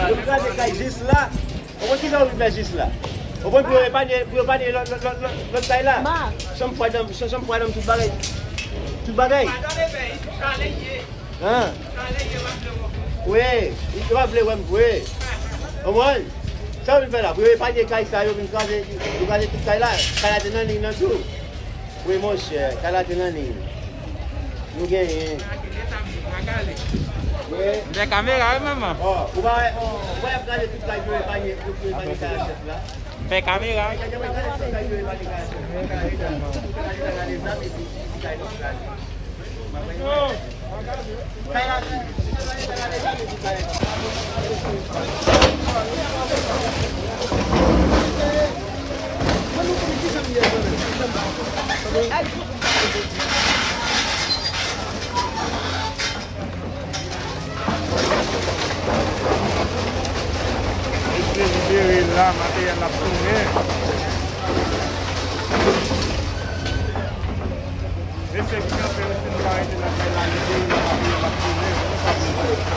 Yo gade kay jis la. O kon ki nan ou jis la? O kon pou yo panye lot kay la? Som fwa dam tout bagay. Tout bagay? Ha? We, yo va vle wèm vwe. O mwen? Sa ou vle la? Pou yo panye kay sa yo vin kaze tout kay la. Kay la tenan ning nan tou. We mon chè, kay la tenan ning. Nou gen yen. De kamera maman. Oh, ou va gade tout kay yo panye kay la chef la. Pe kamera. La material la ploumé. Ese qui a fait une barre de la pénalité, la material la ploumé.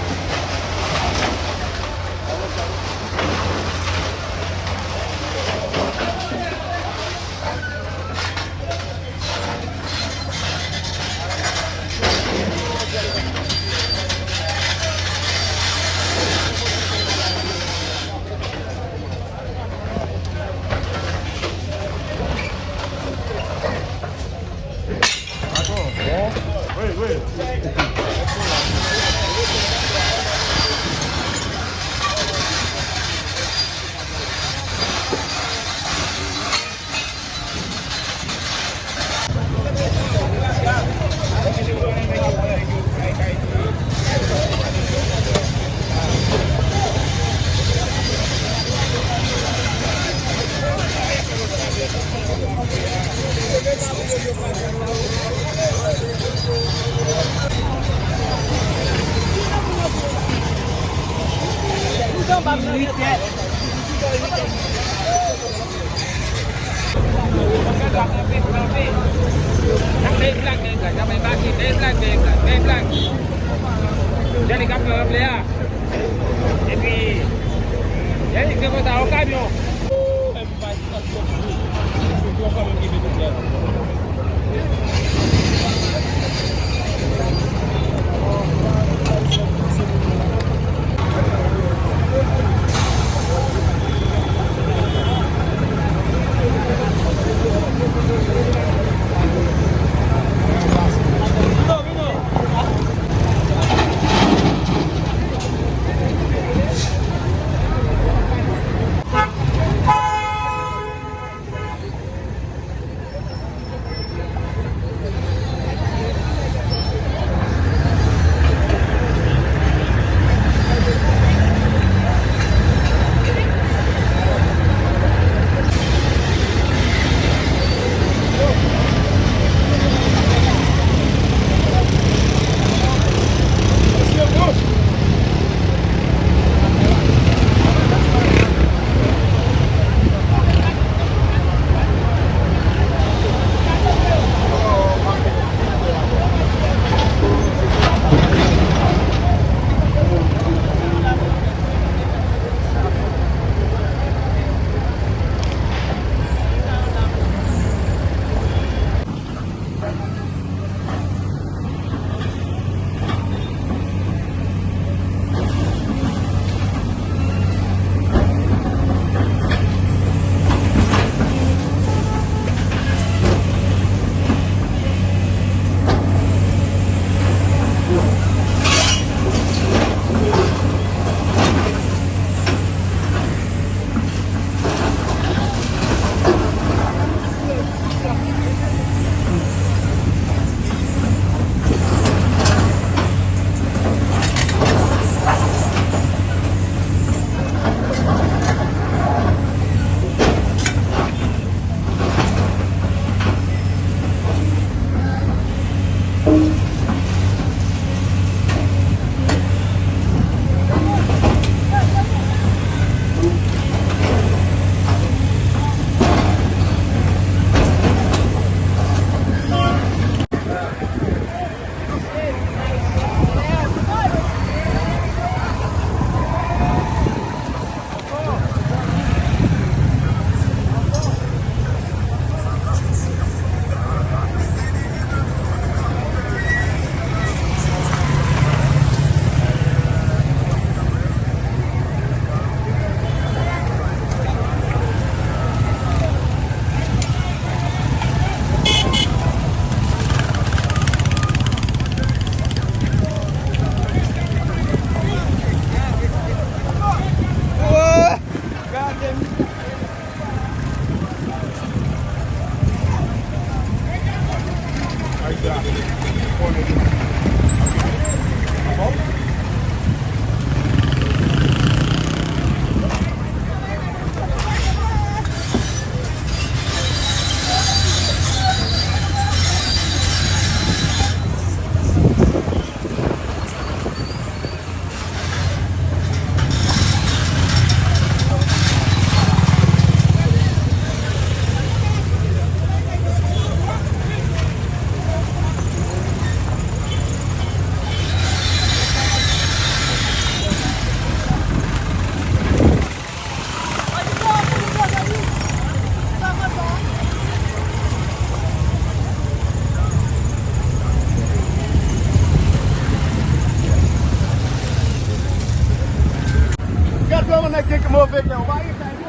Jadi kapal belia. Et puis, il y a des au camion. nan gen ki mouve gen, ou ba yi sa yi.